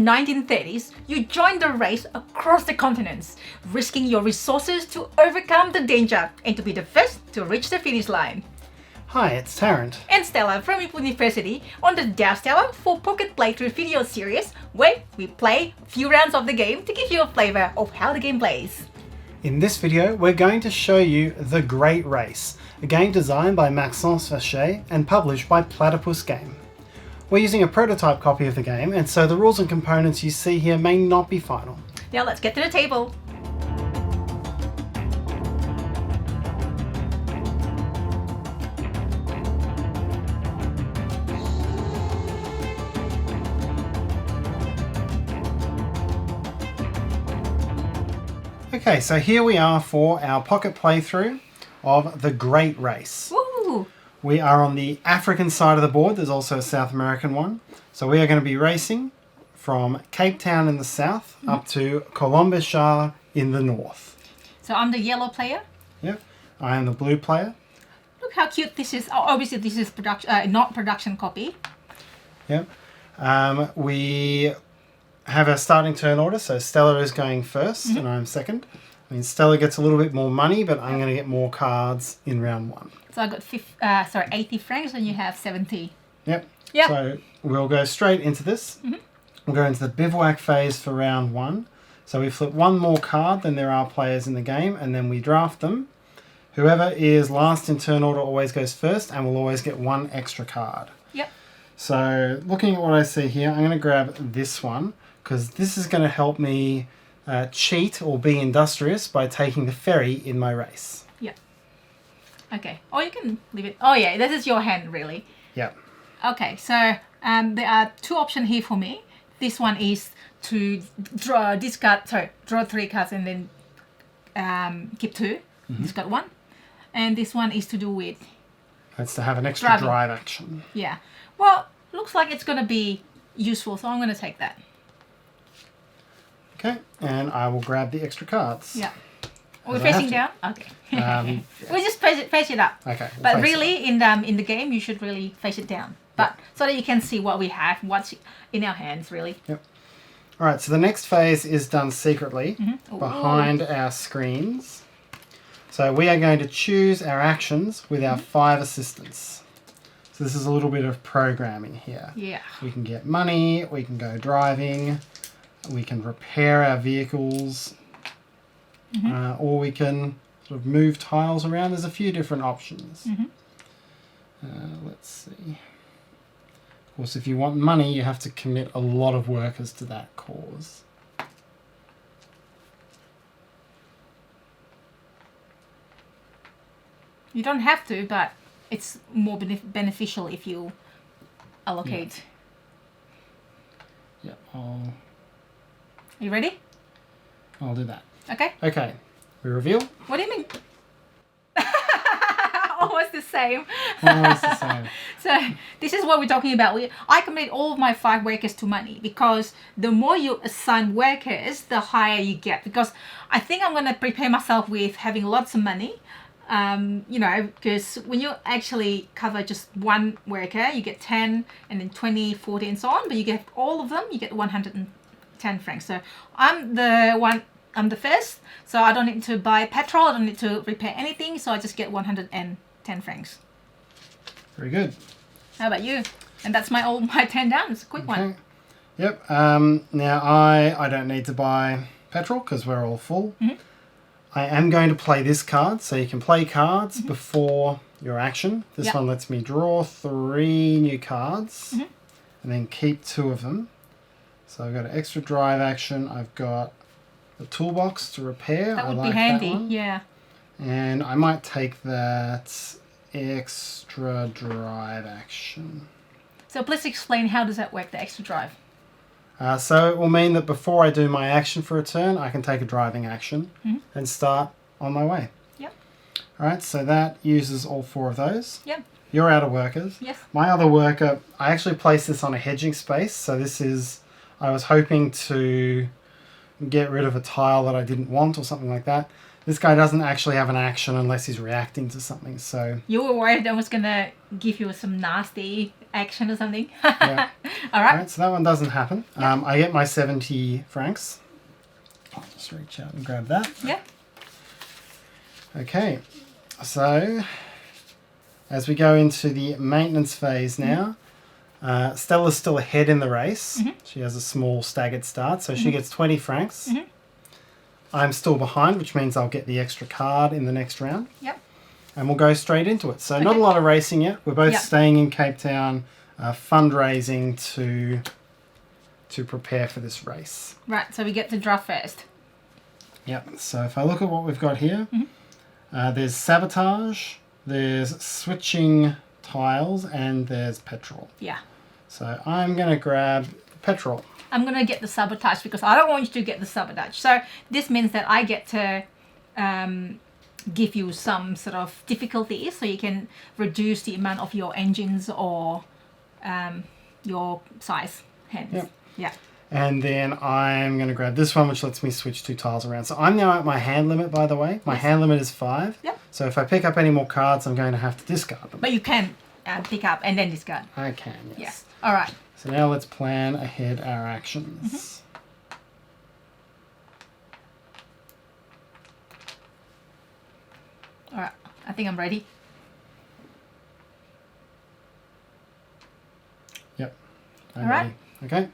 1930s, you joined the race across the continents, risking your resources to overcome the danger and to be the first to reach the finish line. Hi, it's Tarrant. And Stella from Meeple University on the Stella for Pocket Playthrough video series, where we play a few rounds of the game to give you a flavour of how the game plays. In this video, we're going to show you The Great Race, a game designed by Maxence Falcke and published by Platypus Game. We're using a prototype copy of the game, and so the rules and components you see here may not be final. Now let's get to the table. Okay, so here we are for our pocket playthrough of The Great Race. Woo! We are on the African side of the board. There's also a South American one. So we are going to be racing from Cape Town in the south up to Columbus in the north. So I'm the yellow player. Yep. I am the blue player. Look how cute this is. Oh, obviously this is not production copy. Yep. We have our starting turn order. So Stella is going first and I'm second. I mean, Stella gets a little bit more money, but I'm going to get more cards in round one. So I got 80 francs and you have 70. Yep. Yep. So we'll go straight into this. We'll go into the Bivouac Phase for round one. So we flip one more card than there are players in the game, and then we draft them. Whoever is last in turn order always goes first, and will always get one extra card. Yep. So looking at what I see here, I'm going to grab this one, because this is going to help me cheat or be industrious by taking the ferry in my race. Yep. Okay. Or you can leave it. Oh yeah, this is your hand really. Yep. Okay, so there are two options here for me. This one is to draw 3 cards and then keep 2. Discard 1. And this one is to do with... That's to have an extra drive action. Yeah. Well, looks like it's going to be useful, so I'm going to take that. Okay, and I will grab the extra cards. Yeah. Are we facing down? Okay. We just face it up. Okay. But really, in the game, you should really face it down. But so that you can see what we have, what's in our hands, really. Yep. All right, so the next phase is done secretly behind our screens. So we are going to choose our actions with our 5 assistants. So this is a little bit of programming here. Yeah. We can get money, we can go driving, we can repair our vehicles, or we can sort of move tiles around. There's a few different options. Let's see. Of course, if you want money, you have to commit a lot of workers to that cause. You don't have to, but it's more beneficial if you allocate. Yeah, You ready? I'll do that. Okay. Okay, we reveal. What do you mean? Almost the same. Almost the same. So this is what we're talking about. I commit all of my 5 workers to money because the more you assign workers, the higher you get. Because I think I'm going to prepare myself with having lots of money. Because when you actually cover just one worker, you get 10 and then 20, 40 and so on. But you get all of them, you get 110 francs. So I'm the first, so I don't need to buy petrol, I don't need to repair anything, so I just get 110 francs. Very good. How about you? And that's my 10 down. It's a quick one. Yep. Now I don't need to buy petrol because we're all full. I am going to play this card, so you can play cards before your action. This one lets me draw 3 new cards and then keep 2 of them. So I've got an extra drive action. I've got the toolbox to repair. That would be handy, yeah. And I might take that extra drive action. So please explain, how does that work, the extra drive? So it will mean that before I do my action for a turn, I can take a driving action and start on my way. Yep. All right, so that uses all 4 of those. Yep. You're out of workers. Yes. My other worker, I actually placed this on a hedging space. So this is, I was hoping to get rid of a tile that I didn't want or something like that. This guy doesn't actually have an action unless he's reacting to something, so... You were worried I was going to give you some nasty action or something. Yeah. All right. Alright, so that one doesn't happen. I get my 70 francs. I'll just reach out and grab that. Yeah. Okay, so as we go into the maintenance phase now, Stella's still ahead in the race. She has a small staggered start, so she gets 20 francs. I'm still behind, which means I'll get the extra card in the next round. Yep. And we'll go straight into it. So not a lot of racing yet. We're both staying in Cape Town, fundraising to prepare for this race. Right, so we get to draw first. Yep, so if I look at what we've got here, there's sabotage, there's switching tiles, and there's petrol. Yeah. So I'm going to grab petrol. I'm going to get the sabotage because I don't want you to get the sabotage. So this means that I get to give you some sort of difficulties so you can reduce the amount of your engines or your size hence. Yep. Yeah. And then I'm going to grab this one, which lets me switch 2 tiles around. So I'm now at my hand limit, by the way. My hand limit is 5. Yep. So if I pick up any more cards, I'm going to have to discard them. But you can pick up and then discard. I can, yes. Yes. All right. So now let's plan ahead our actions. All right. I think I'm ready. Yep. I'm All right. ready. Okay.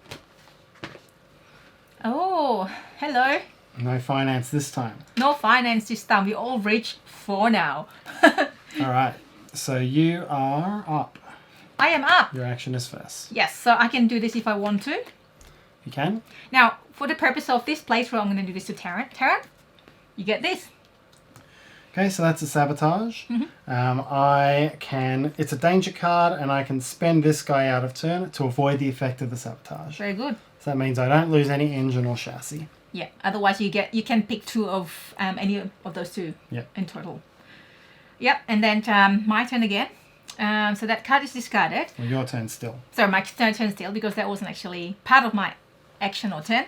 Oh, hello. No finance this time. No finance this time. We all reached 4 now. All right. So you are up. I am up. Your action is first. Yes, so I can do this if I want to. You can. Now, for the purpose of this playthrough, I'm going to do this to Tarrant. Tarrant, you get this. Okay, so that's a sabotage. It's a danger card, and I can spend this guy out of turn to avoid the effect of the sabotage. Very good. So that means I don't lose any engine or chassis. Yeah, otherwise you can pick 2 of any of those 2 in total. Yep, and then my turn again. So that card is discarded. Well, your turn still. So my turn still, because that wasn't actually part of my action or turn.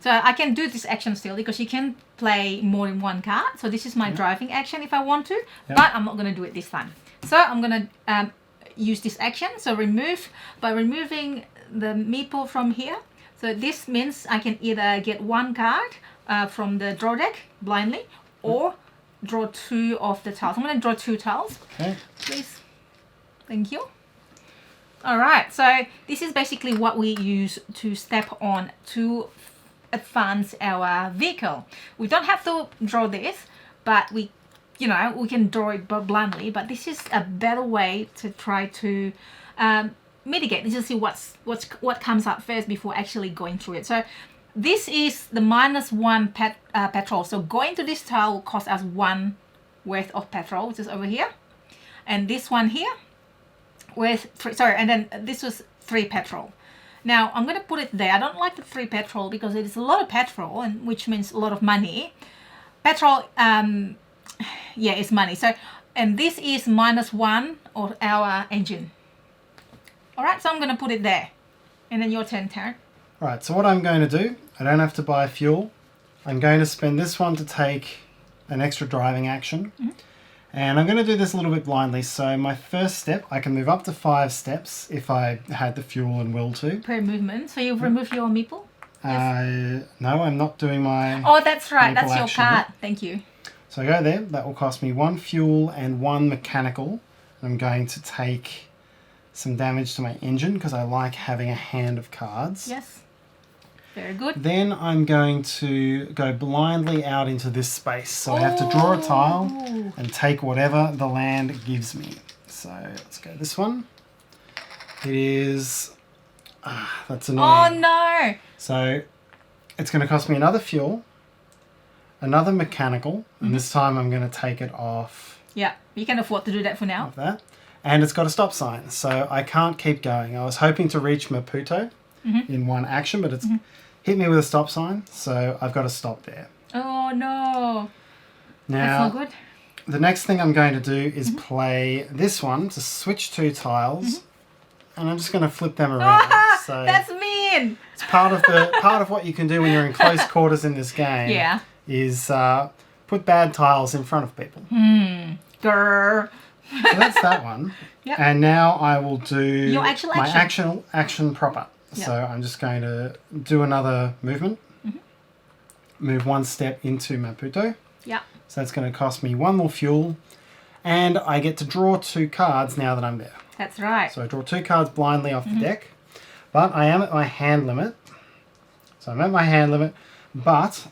So I can do this action still because you can play more than 1 card. So this is my driving action if I want to, but I'm not going to do it this time. So I'm going to use this action. So by removing the Meeple from here. So this means I can either get 1 card from the draw deck blindly or draw 2 of the tiles. I'm going to draw 2 tiles. Okay. Please. Thank you. All right, so this is basically what we use to step on to advance our vehicle. We don't have to draw this, but we can draw it blindly, but this is a better way to try to mitigate, just see what comes up first before actually going through it. So this is the -1 petrol. So going to this tile will cost us 1 worth of petrol, which is over here, and this one here with 3, and then this was 3 petrol. Now I'm going to put it there. I don't like the 3 petrol because it is a lot of petrol, and which means a lot of money. Petrol, is money. So, and this is -1 of our engine. All right, so I'm going to put it there, and then your turn, Tarrant. All right. So what I'm going to do, I don't have to buy fuel. I'm going to spend this one to take an extra driving action. And I'm going to do this a little bit blindly. So my first step, I can move up to 5 steps if I had the fuel and will to. Per movement. So you've removed your Meeple? No, I'm not doing my... Oh, that's right. Meeple That's your action card. yet. Thank you. So I go there. That will cost me 1 fuel and 1 mechanical. I'm going to take some damage to my engine because I like having a hand of cards. Yes. Very good. Then I'm going to go blindly out into this space. So I have to draw a tile and take whatever the land gives me. So let's go this one. It is... that's annoying. Oh no! So it's going to cost me another fuel, another mechanical, and this time I'm going to take it off. Yeah, you can afford to do that for now. Like that. And it's got a stop sign, so I can't keep going. I was hoping to reach Maputo in 1 action, but it's hit me with a stop sign, so I've got to stop there. Oh no! Now, That's not good. the next thing I'm going to do is play this one to switch 2 tiles, and I'm just going to flip them around. So That's mean! it's part of what you can do when you're in close quarters in this game. Yeah. Is put bad tiles in front of people. Grr. So that's that one. Yep. And now I will do Your actual my action. action proper. Yep. So I'm just going to do another movement. Move one step into Maputo. Yeah. So that's going to cost me one more fuel. And I get to draw 2 cards now that I'm there. That's right. So I draw 2 cards blindly off the deck. But I am at my hand limit. So I'm at my hand limit. But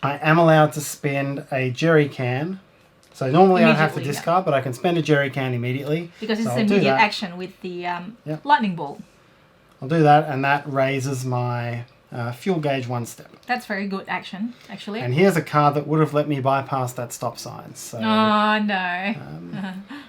I am allowed to spend a jerry can. So normally I'd have to discard, but I can spend a jerry can immediately. Because it's so immediate action with the lightning bolt. I'll do that, and that raises my fuel gauge 1 step. That's very good action, actually. And here's a card that would have let me bypass that stop sign. So oh, no.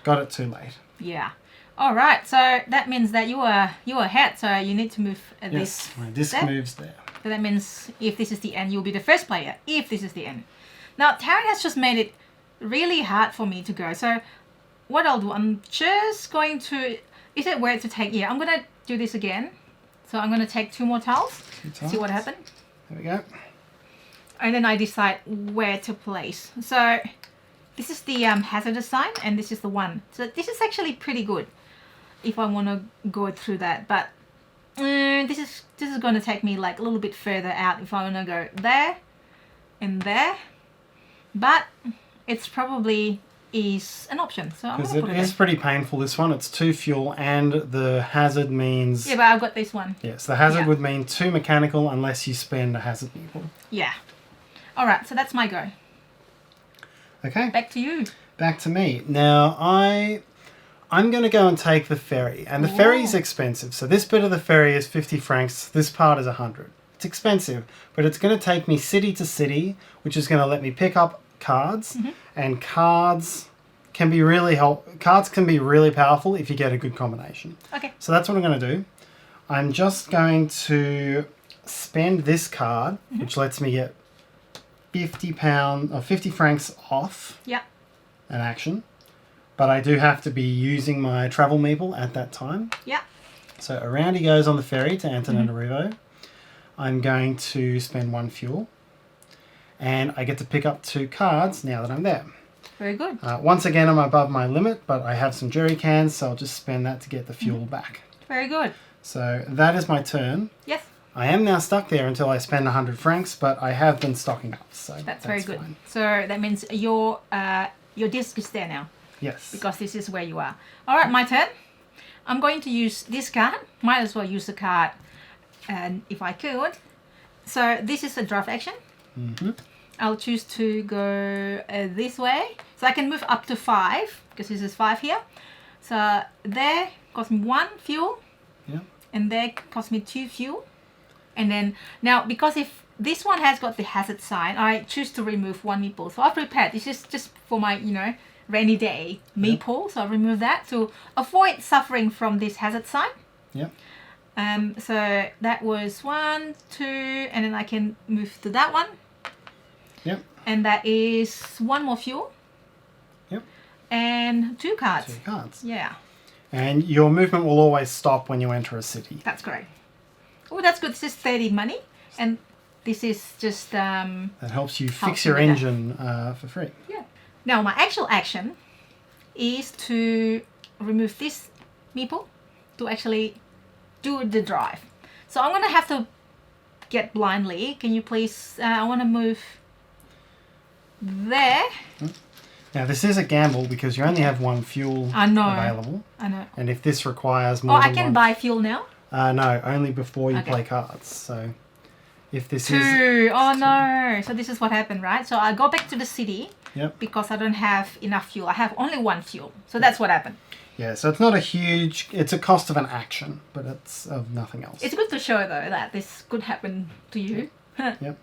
got it too late. Yeah. All right. So that means that you are ahead. So you need to move this. Yes, my disc moves there. So that means if this is the end, you'll be the first player. If this is the end. Now, Tarrant has just made it really hard for me to go. So what I'll do, I'm just going to... Is it where to take? Yeah, I'm going to do this again. So I'm going to take 2 more tiles. See what happened. There we go. And then I decide where to place. So this is the hazardous sign, and this is the 1. So this is actually pretty good if I want to go through that. But this is going to take me like a little bit further out if I want to go there and there. But it's probably is an option. So I'm Because going to it put it is pretty painful, this one. It's 2 fuel, and the hazard means... Yeah, but I've got this one. Yes, the hazard would mean 2 mechanical unless you spend a hazard Meeple. Yeah. All right, so that's my go. Okay. Back to you. Back to me. Now, I'm going to go and take the ferry. And the ferry's expensive. So this bit of the ferry is 50 francs. This part is 100. It's expensive, but it's going to take me city to city, which is going to let me pick up cards. And cards can be really powerful if you get a good combination. Okay. So that's what I'm going to do. I'm just going to spend this card, which lets me get £50 francs off an action. But I do have to be using my travel Meeple at that time. Yeah. So around he goes on the ferry to Antananarivo. I'm going to spend 1 fuel. And I get to pick up 2 cards now that I'm there. Very good. Once again, I'm above my limit, but I have some jerry cans, so I'll just spend that to get the fuel back. Very good. So that is my turn. Yes. I am now stuck there until I spend 100 francs, but I have been stocking up, so that's very good. Fine. So that means your disc is there now. Yes. Because this is where you are. All right, my turn. I'm going to use this card. Might as well use the card, and if I could. So this is a draft action. I'll choose to go this way. So I can move up to 5, because this is 5 here. So there cost me 1 fuel. Yeah. And there cost me 2 fuel. And then, now, because if this one has got the hazard sign, I choose to remove 1 Meeple. So I've prepared, this is just for my, rainy day Meeple. So I'll remove that to avoid suffering from this hazard sign. Yep. So that was 1, 2, and then I can move to that one. Yep. And that is 1 more fuel. Yep. And 2 cards. 2 cards. Yeah. And your movement will always stop when you enter a city. That's great. Oh, that's good. This is 30 money. And this is just... that helps you fix you your with that. engine for free. Yeah. Now, my actual action is to remove this Meeple to actually do the drive. So I'm going to have to get blindly. Can you please... I want to move there. Now, this is a gamble because you only have 1 fuel available. I know. And if this requires more I than can 1... buy fuel now? No, only before you play cards. So if this is... 2. Oh, no. So this is what happened, right? So I go back to the city because I don't have enough fuel. I have only 1 fuel. So that's what happened. Yeah, so it's not a huge... It's a cost of an action, but it's of nothing else. It's good to show, though, that this could happen to you. Yep.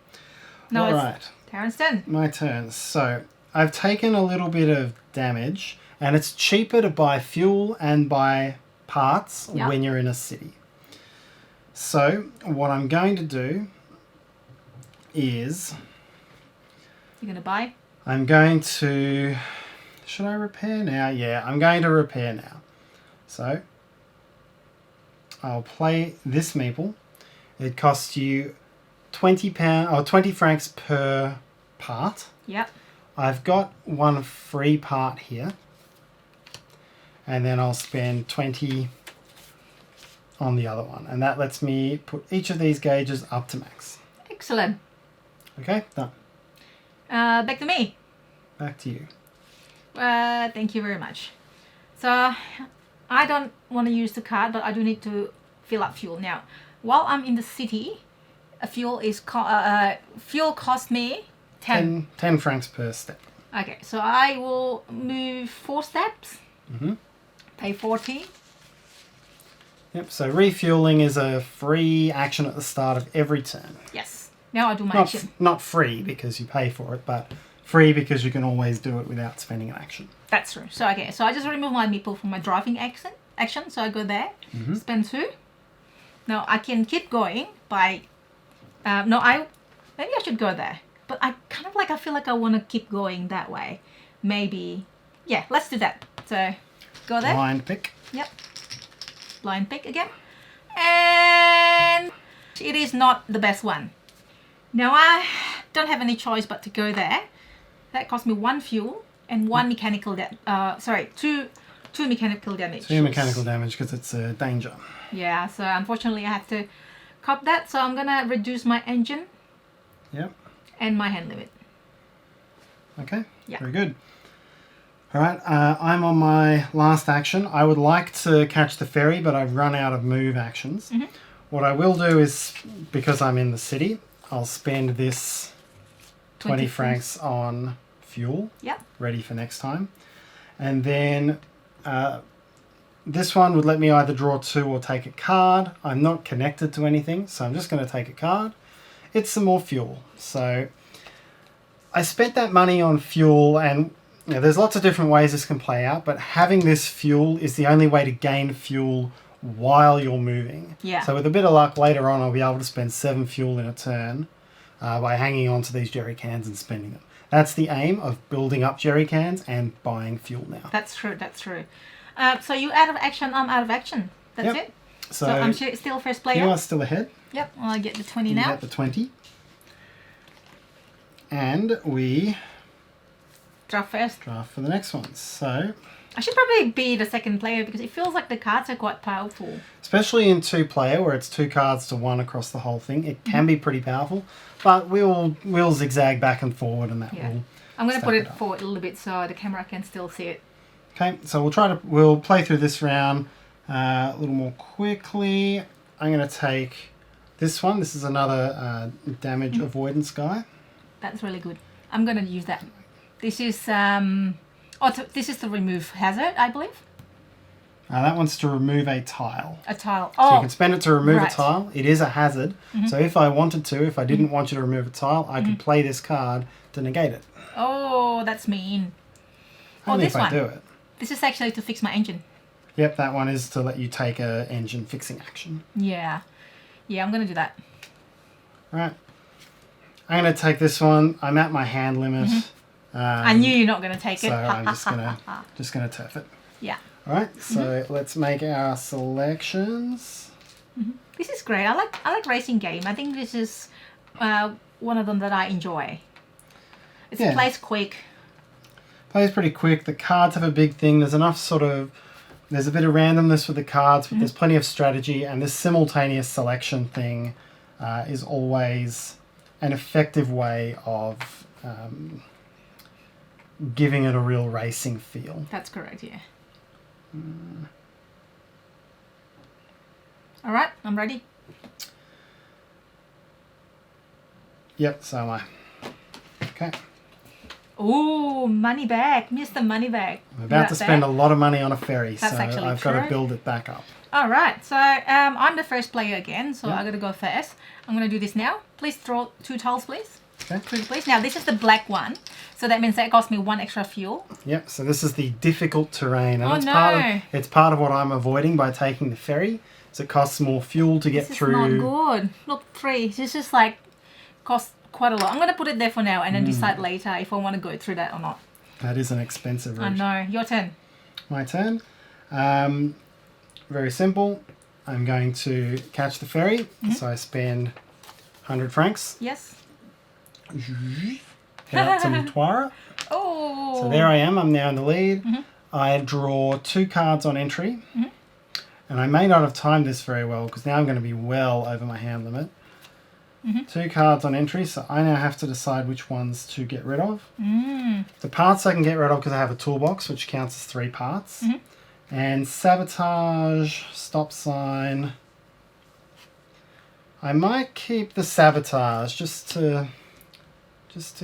No, All it's right. Tarrant's turn. My turn. So I've taken a little bit of damage, and it's cheaper to buy fuel and buy parts when you're in a city. So what I'm going to do is... You're going to buy? I'm going to... Should I repair now? Yeah, I'm going to repair now. So I'll play this Meeple. It costs you £20 or 20 francs per part. Yep. I've got 1 free part here. and then I'll spend 20 on the other one. And that lets me put each of these gauges up to max. Excellent. Okay, done. Back to me. Back to you. Thank you very much. So I don't want to use the card, but I do need to fill up fuel. Now, while I'm in the city, fuel cost me 10 francs per step. Okay, so I will move 4 steps. Mm-hmm. Pay 40. Yep, so refueling is a free action at the start of every turn. Yes. Now I do my action. Not free because you pay for it, but free because you can always do it without spending an action. That's true. So okay, so I just remove my meeple from my driving action. So I go there, spend 2. Now I can keep going by. Maybe I should go there, but I kind of I feel like I want to keep going that way. Maybe, yeah. Let's do that. So go there. Blind pick. Yep. Blind pick again, and it is not the best one. Now I don't have any choice but to go there. That cost me 1 fuel and 1 mechanical two mechanical damage. 2 mechanical damage because it's a danger. Yeah, so unfortunately I have to cop that. So I'm gonna reduce my engine. Yep. And my hand limit. Okay. Yeah. Very good. All right. I'm on my last action. I would like to catch the ferry, but I've run out of move actions. Mm-hmm. What I will do is, because I'm in the city, I'll spend this 20 francs on fuel. Yep. Ready for next time. And then this one would let me either draw 2 or take a card. I'm not connected to anything, so I'm just going to take a card. It's some more fuel. So I spent that money on fuel, and there's lots of different ways this can play out, but having this fuel is the only way to gain fuel while you're moving. Yeah. So with a bit of luck later on, I'll be able to spend 7 fuel in a turn by hanging on to these jerry cans and spending them. That's the aim of building up jerry cans and buying fuel now. That's true. That's true. So you out of action, I'm out of action. That's it. So I'm still first player. You are still ahead. Yep. Well, I get the 20 You now. get the 20. And we Draft first. draft for the next one. So, I should probably be the second player because it feels like the cards are quite powerful. especially in 2-player where it's 2 cards to 1 across the whole thing, it can be pretty powerful. But we'll zigzag back and forward, and that will. I'm going to put stack it up. forward a little bit so the camera can still see it. Okay, so we'll play through this round a little more quickly. I'm going to take this one. This is another damage avoidance guy. That's really good. I'm going to use that. This is this is to remove hazard, I believe. That one's to remove a tile. A tile. So you can spend it to remove a right. tile. It is a hazard. So if I wanted to, if I didn't want you to remove a tile, I could play this card to negate it. Oh, that's mean. Only this if I one. do it. This is actually to fix my engine. Yep, that one is to let you take a engine fixing action. Yeah. Yeah, I'm going to do that. Right. I'm going to take this one. I'm at my hand limit. I knew you're not going to take it. So I'm just gonna turf it. Yeah. All right. So let's make our selections. This is great. I like racing game. I think this is one of them that I enjoy. It plays quick. Plays pretty quick. The cards have a big thing. There's enough there's a bit of randomness with the cards, but there's plenty of strategy, and this simultaneous selection thing is always an effective way of giving it a real racing feel. That's correct, yeah. All right, I'm ready. Yep, so am I. Okay. Ooh, money bag, Mr. Moneybag. I'm about to spend a lot of money on a ferry, That's so actually I've got to true. build it back up. All right, so I'm the first player again, so I got to go first. I'm going to do this now. Please draw 2 tiles, please. Okay. Pretty please. Now, this is the black one, so that means that it cost me 1 extra fuel. Yep, so this is the difficult terrain, and Oh, it's part of what I'm avoiding by taking the ferry. So it costs more fuel to get This through. is not good. Look, 3. This is cost quite a lot. I'm going to put it there for now and then decide later if I want to go through that or not. That is an expensive route. I know. Your turn. My turn. Very simple. I'm going to catch the ferry, so I spend 100 francs. Yes. Head up to Mutwara. Oh. So there I am. I'm now in the lead. I draw 2 cards on entry. Mm-hmm. And I may not have timed this very well because now I'm going to be well over my hand limit. Mm-hmm. 2 cards on entry, so I now have to decide which ones to get rid of. Mm. The parts I can get rid of because I have a toolbox, which counts as 3 parts. Mm-hmm. And sabotage, stop sign. I might keep the sabotage just to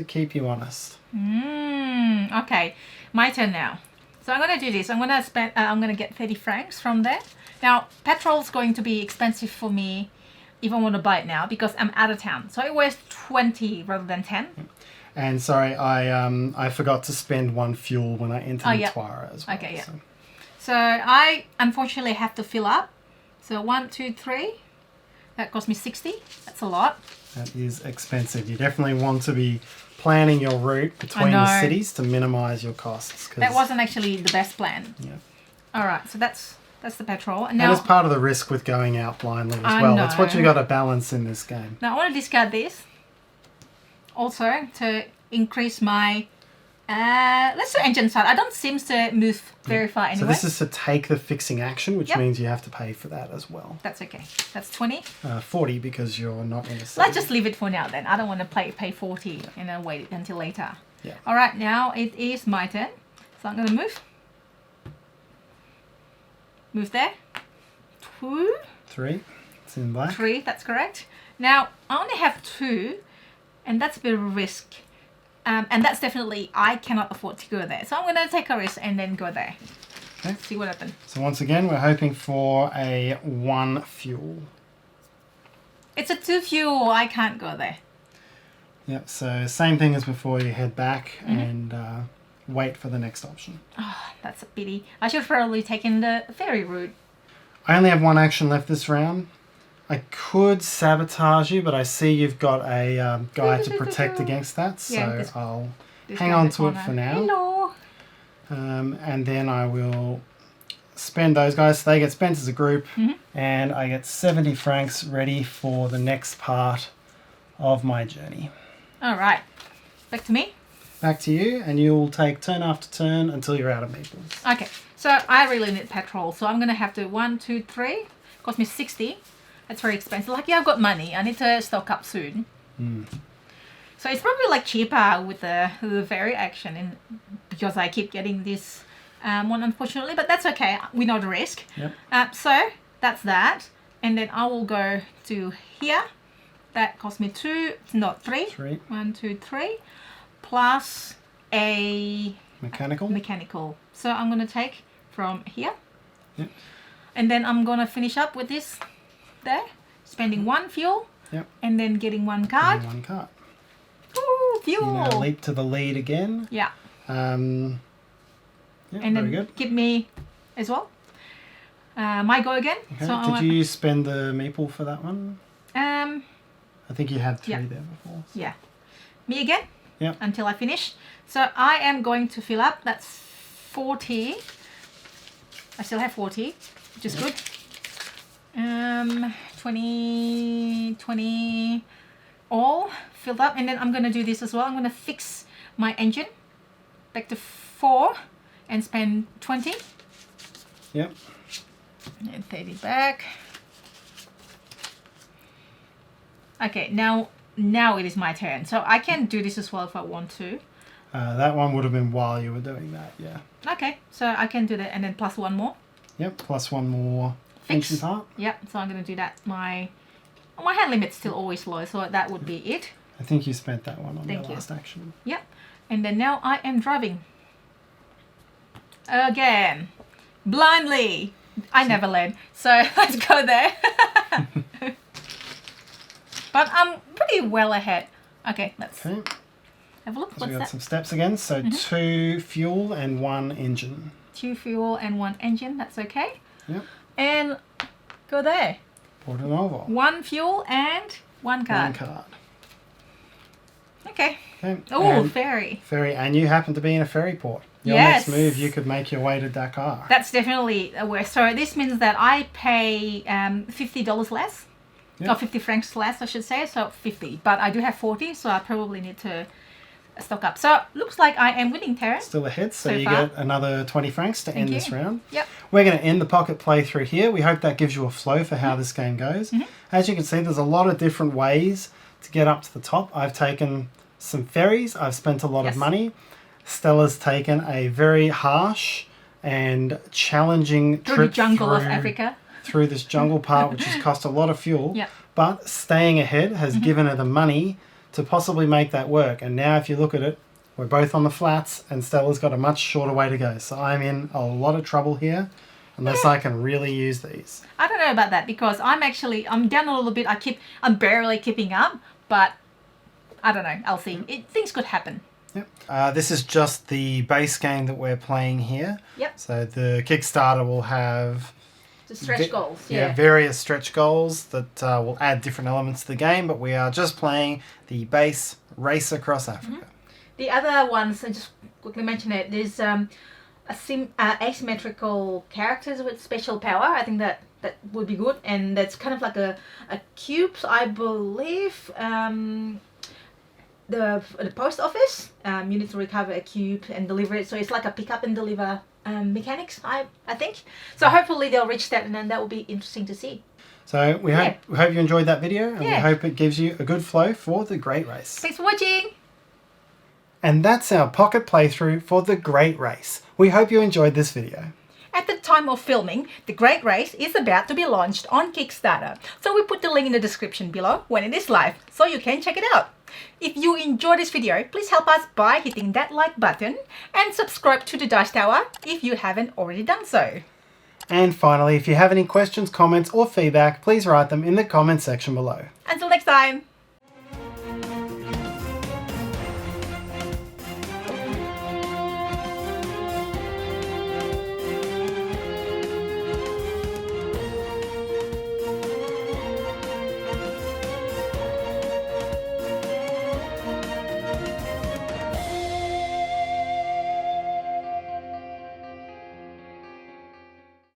keep you honest. Okay, my turn now. So I'm gonna do this. I'm gonna get 30 francs from there. Now, petrol's going to be expensive for me if I want to buy it now because I'm out of town. So it was 20 rather than 10. And sorry, I forgot to spend 1 fuel when I entered the Twara as well. Okay, yeah. So I unfortunately have to fill up. So 1, 2, 3. That cost me 60. That's a lot. That is expensive. You definitely want to be planning your route between the cities to minimise your costs. That wasn't actually the best plan. Yeah. All right, so that's the petrol. And now, that is part of the risk with going out blindly as well. That's what you got to balance in this game. Now I want to discard this. Also to increase my let's do engine side. I don't seem to move very far anyway. So this is to take the fixing action, which means you have to pay for that as well. That's okay. That's 20. 40 because you're not in a city. Let's just leave it for now then. I don't want to pay 40 and then wait until later. Yeah. All right, now it is my turn. So I'm going to move. Move there. 2. 3. It's in black. 3, that's correct. Now, I only have 2, and that's a bit of a risk. And that's definitely, I cannot afford to go there. So I'm going to take a risk and then go there. Okay. See what happens. So once again, we're hoping for a 1 fuel. It's a 2 fuel. I can't go there. Yep, so same thing as before. You head back and wait for the next option. Oh, that's a pity. I should have probably taken the ferry route. I only have 1 action left this round. I could sabotage you, but I see you've got a guy to protect against that, so I'll hang on to it for now. Hello. And then I will spend those guys. So they get spent as a group, and I get 70 francs ready for the next part of my journey. All right. Back to me. Back to you, and you'll take turn after turn until you're out of meeples. Okay, so I really need petrol, so I'm going to have to 1, 2, 3. Cost me 60. That's very expensive. Like, yeah, I've got money. I need to stock up soon. So it's probably like cheaper with the ferry action, and because I keep getting this one, unfortunately. But that's okay. We know the risk. Yep. So that's that, and then I will go to here. That cost me 2, not 3. 3. 1, 2, 3, plus a mechanical. So I'm gonna take from here. Yep. And then I'm gonna finish up with this there, spending 1 fuel. Yep. And then getting 1 card. And 1 card. Ooh, fuel. So you now leap to the lead again. Yeah. Yeah, and very then good. give me as well. My go again. Okay. So Did you spend the meeple for that one? I think you had 3 there before. So. Yeah. Me again. Yep. Until I finish. So I am going to fill up. That's 40. I still have 40, which is good. 20 all filled up, and then I'm going to do this as well. I'm going to fix my engine back to 4 and spend 20. Yep. And 30 back. Okay, now it is my turn. So I can do this as well if I want to. That one would have been while you were doing that, yeah. Okay, so I can do that, and then plus 1 more. Yep, plus 1 more Fix. ancient part. Yep, so I'm going to do that. My hand limit's still always low, so that would be it. I think you spent that one on Thank the you. last action. Yep, and then now I am driving. Again, blindly. I never led, so let's go there. But I'm pretty well ahead. Okay, let's have a look. So What's we got that? some steps again. So 2 fuel and 1 engine. 2 fuel and 1 engine. That's okay. Yep. And go there. Porto Novo. 1 fuel and 1 card. 1 card. Okay. Okay. Oh, and ferry. Ferry, and you happen to be in a ferry port. Your Yes. next move, you could make your way to Dakar. That's definitely a worst. So this means that I pay $50 less. Yep. Or 50 francs less, I should say. So 50. But I do have 40, so I probably need to stock up. So looks like I am winning, Tarrant. Still ahead, so So you far. get another 20 francs to end this round. Yep. We're going to end the pocket playthrough here. We hope that gives you a flow for how this game goes. As you can see, there's a lot of different ways to get up to the top. I've taken some ferries. I've spent a lot of money. Stella's taken a very harsh and challenging Through trip the jungle of Africa. through this jungle part, which has cost a lot of fuel. Yep. But staying ahead has given her the money to possibly make that work. And now if you look at it, we're both on the flats and Stella's got a much shorter way to go. So I'm in a lot of trouble here unless I can really use these. I don't know about that because I'm down a little bit. I'm barely keeping up, but I don't know. I'll see. Things could happen. Yep. This is just the base game that we're playing here. Yep. So the Kickstarter will have The stretch goals. various stretch goals that will add different elements to the game, but we are just playing the base Race Across Africa. The other ones, I just quickly mention it, there's asymmetrical characters with special power. I think that would be good, and that's kind of like a cube, I believe. The post office, you need to recover a cube and deliver it, so it's like a pick up and deliver mechanics, I think. So hopefully they'll reach that, and then that will be interesting to see. So we hope you enjoyed that video, and we hope it gives you a good flow for the Great Race. Thanks for watching! And that's our pocket playthrough for the Great Race. We hope you enjoyed this video. At the time of filming, the Great Race is about to be launched on Kickstarter, so we put the link in the description below when it is live, so you can check it out. If you enjoyed this video, please help us by hitting that like button and subscribe to the Dice Tower if you haven't already done so. And finally, if you have any questions, comments or feedback, please write them in the comments section below. Until next time!